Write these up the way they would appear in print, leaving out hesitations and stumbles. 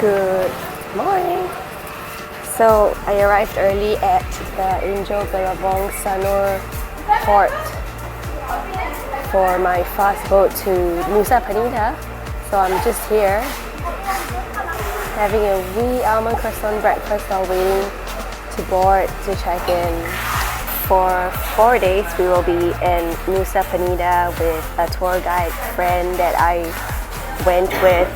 Good morning. So I arrived early at the Billabong Sanur port for my fast boat to Nusa Penida. So I'm just here having a wee almond croissant breakfast while waiting to board to check in. For 4 days we will be in Nusa Penida with a tour guide friend that I went with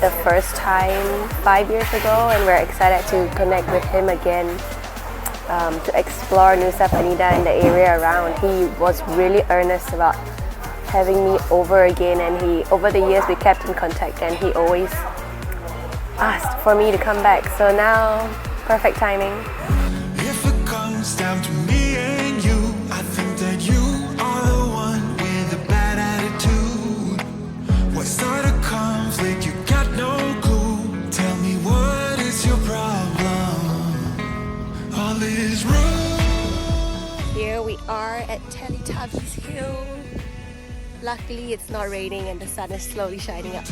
the first time 5 years ago, and we're excited to connect with him again to explore Nusa Penida and the area around. He was really earnest about having me over again, and over the years we kept in contact, and he always asked for me to come back. So now, perfect timing. If it comes down to me and you, I think that you are the one with a bad attitude. What started conflict? You got no clue. Tell me, what is your problem? All is rude. Here we are at Teletubbies Hill. Luckily it's not raining and the sun is slowly shining up.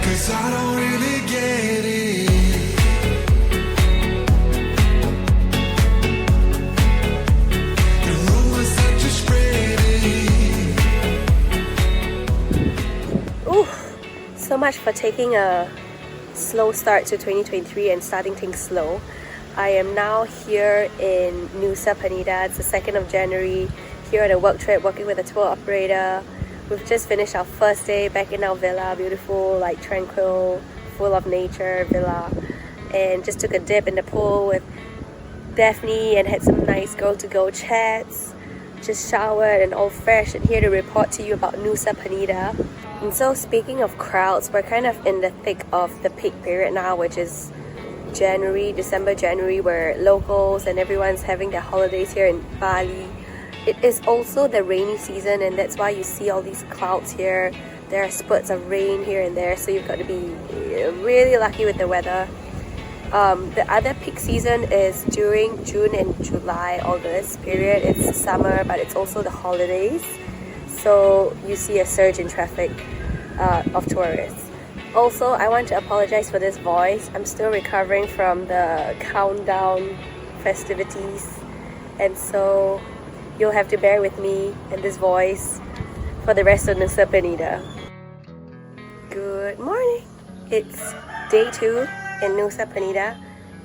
Cause I don't really get it. The rumors that you're spreading. Ooh, so much for taking a slow start to 2023 and starting things slow. I am now here in Nusa Penida. It's the 2nd of January, here on a work trip, working with a tour operator. We've just finished our first day back in our villa, beautiful, like tranquil, full of nature villa, and just took a dip in the pool with Daphne and had some nice girl-to-go chats. Just showered and all fresh, and here to report to you about Nusa Penida. And so, speaking of crowds, we're kind of in the thick of the peak period now, which is December, January, where locals and everyone's having their holidays here in Bali. It is also the rainy season, and that's why you see all these clouds here. There are spurts of rain here and there, so you've got to be really lucky with the weather. The other peak season is during June and July, August period. It's summer, but it's also the holidays, so you see a surge in traffic of tourists. Also, I want to apologize for this voice. I'm still recovering from the countdown festivities, and so you'll have to bear with me and this voice for the rest of Nusa Penida. Good morning! It's day 2 in Nusa Penida,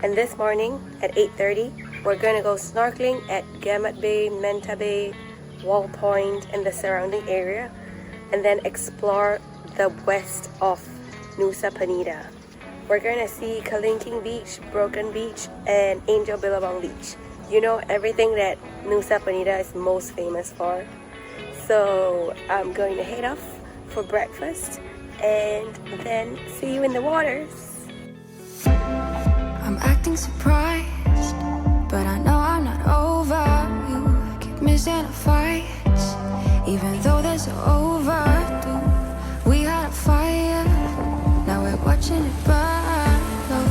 and this morning at 8:30 we're going to go snorkeling at Gamat Bay, Menta Bay, Wall Point and the surrounding area, and then explore the west of Nusa Penida. We're going to see Kelingking Beach, Broken Beach and Angel Billabong Beach. You know, everything that Nusa Penida is most famous for. So I'm going to head off for breakfast and then see you in the waters. I'm acting surprised, but I know I'm not over. You keep missing our fights, even though there's overdue. We had a fire, now we're watching it burn low.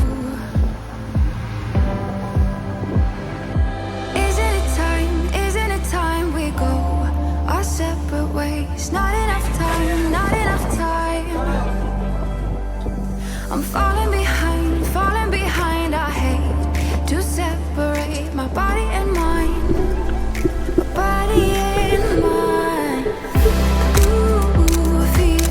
Isn't it time we go our separate ways? Not enough time, not enough time. I'm falling behind, I hate to separate my body and mind. My body and mind. Ooh, I feel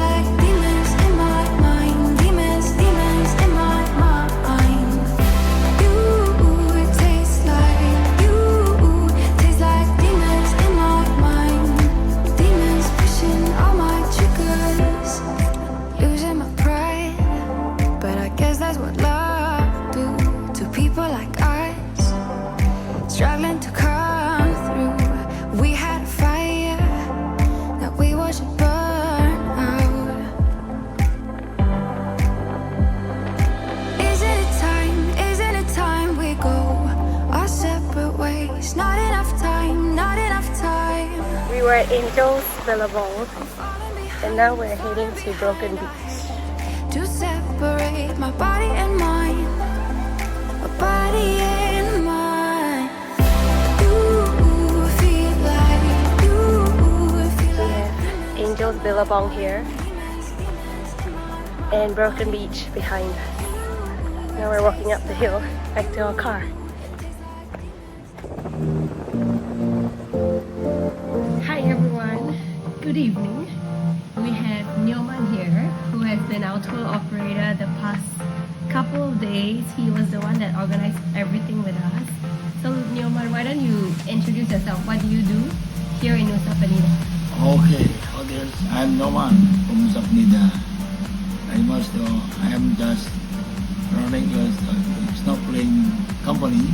like demons in my mind. Demons in my mind. It tastes like demons in my mind. Demons pushing all my triggers. Losing my pride, but I guess that's what love do to people like us, struggling to come through. We had a fire that we watched it burn out. Isn't it time we go our separate ways? Not enough time, not enough time. We were at Angel's Billabong and now we're heading to Broken Beach. To separate my body and mind, my body and mind. You feel like shows Billabong here and Broken Beach behind us. Now we're walking up the hill back to our car. Hi everyone, good evening. We have Nomad here, who has been our tour operator the past couple of days. He was the one that organized everything with us. So Nomad, why don't you introduce yourself? What do you do here in Nusa Penida? Okay, I'm Nomad from Nusa Penida. I am just running a snorkeling company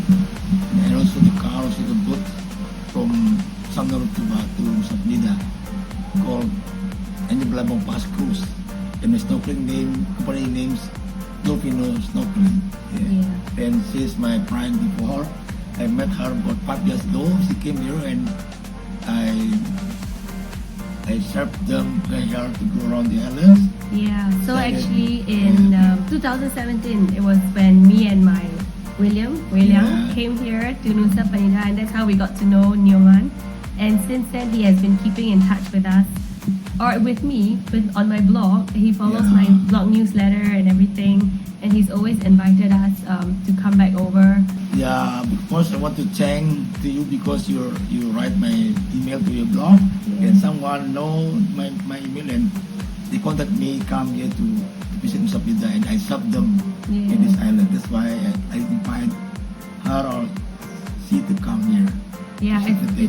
and also the car, also the boat from Sanur to Nusa Penida called Billabong Pass Cruise. And the snorkeling company name's Dolphino Snorkeling. Yeah. And she's my friend before. I met her about 5 years ago. She came here and I served them pleasure to go around the islands. Yeah, so actually in 2017, it was when me and my William came here to Nusa Penida, and that's how we got to know Nomad. And since then, he has been keeping in touch with us, or with me, on my blog. He follows my blog newsletter and everything, and he's always invited us to come back over. Yeah, first I want to thank to you because you write my email to your blog, and someone know my email and they contact me, come here to visit Nusa Penida, and I serve them in this island. That's why I invite her or she to come here. Yeah, thank you.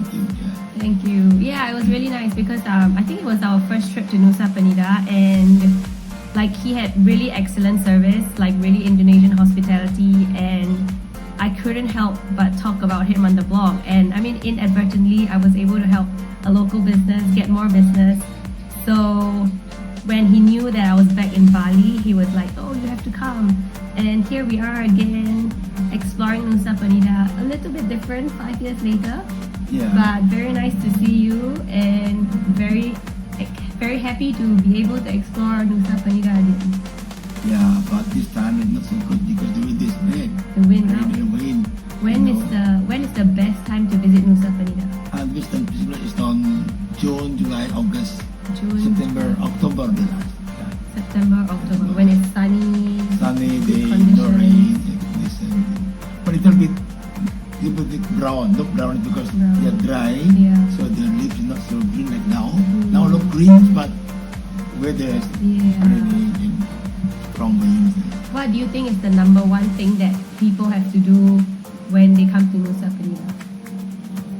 Thank you. Yeah, it was really nice because I think it was our first trip to Nusa Penida, and like he had really excellent service, like really Indonesian hospitality, and I couldn't help but talk about him on the blog. And I mean, inadvertently, I was able to help a local business get more business. So when he knew that I was back in Bali, he was like, oh, you have to come. And here we are again, exploring Nusa Penida. A little bit different 5 years later, but very nice to see you, and very happy to be able to explore Nusa Penida again. Yeah, but this time it's not so good because the wind is bad. The wind now. The wind. When is the best time to visit Nusa Penida? This time is on June, July, August, September, October. September, October, when it's sunny day, no rain, but a little bit brown, look brown because they are dry, so the leaves not so green like now. Now look green, but weather is really strong winds. What do you think is the number one thing that people have to do when they come to Nusa Penida?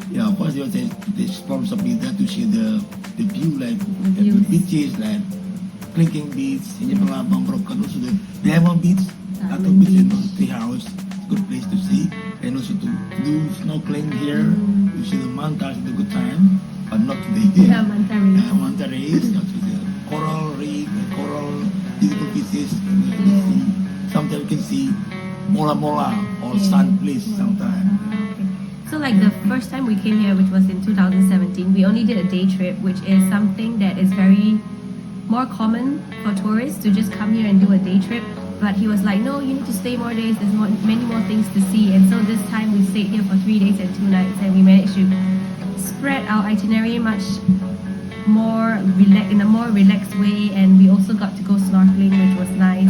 Yeah, first they explore Nusa Penida to see the view, like the beaches, like Kelingking Beach, Billabong, Broken, also the Diamond Beach, Atuh Beach, and treehouse. Good place to see, and also to do snorkeling here. You see the mountains, it's a good time, but not today. Manta rays, not today. Coral reef, coral, beautiful beaches. Sometimes you can see mola or sun place sometimes. So like the first time we came here, which was in 2017, we only did a day trip, which is something that is very more common for tourists to just come here and do a day trip. But he was like, no, you need to stay more days, there's many more things to see. And so this time we stayed here for 3 days and 2 nights, and we managed to spread our itinerary much more in a more relaxed way, and we also got to go snorkeling, which was nice.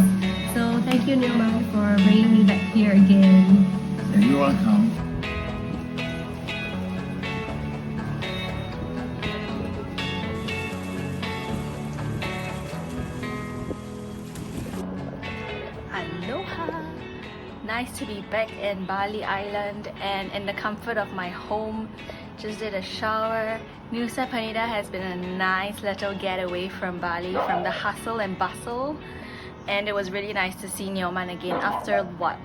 So thank you, Nomad, for bringing me back here again. You're welcome. Aloha! Nice to be back in Bali Island and in the comfort of my home. Just did a shower. Nusa Penida has been a nice little getaway from Bali, from the hustle and bustle. And it was really nice to see Nomad again after what,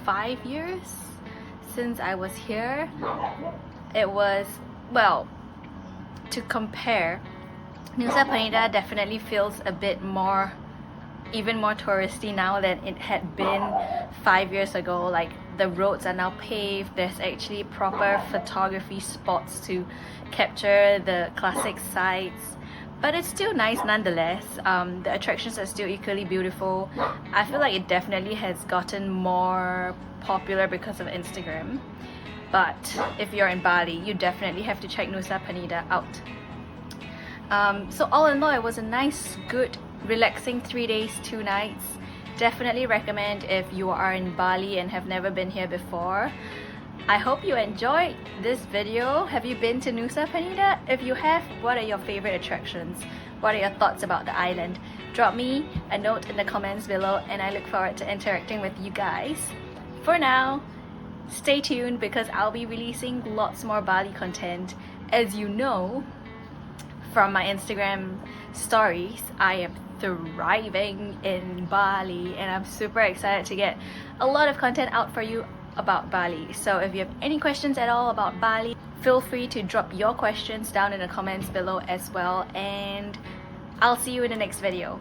5 years since I was here. It was, well, to compare, Nusa Penida definitely feels a bit more, even more touristy now than it had been 5 years ago. Like the roads are now paved, there's actually proper photography spots to capture the classic sites. But it's still nice nonetheless. The attractions are still equally beautiful. I feel like it definitely has gotten more popular because of Instagram. But if you're in Bali, you definitely have to check Nusa Penida out. So all in all, it was a nice, good, relaxing 3 days, 2 nights. Definitely recommend if you are in Bali and have never been here before. I hope you enjoyed this video. Have you been to Nusa Penida? If you have, what are your favorite attractions? What are your thoughts about the island? Drop me a note in the comments below and I look forward to interacting with you guys. For now, stay tuned because I'll be releasing lots more Bali content. As you know from my Instagram stories, I am thriving in Bali and I'm super excited to get a lot of content out for you about Bali. So if you have any questions at all about Bali, feel free to drop your questions down in the comments below as well, and I'll see you in the next video.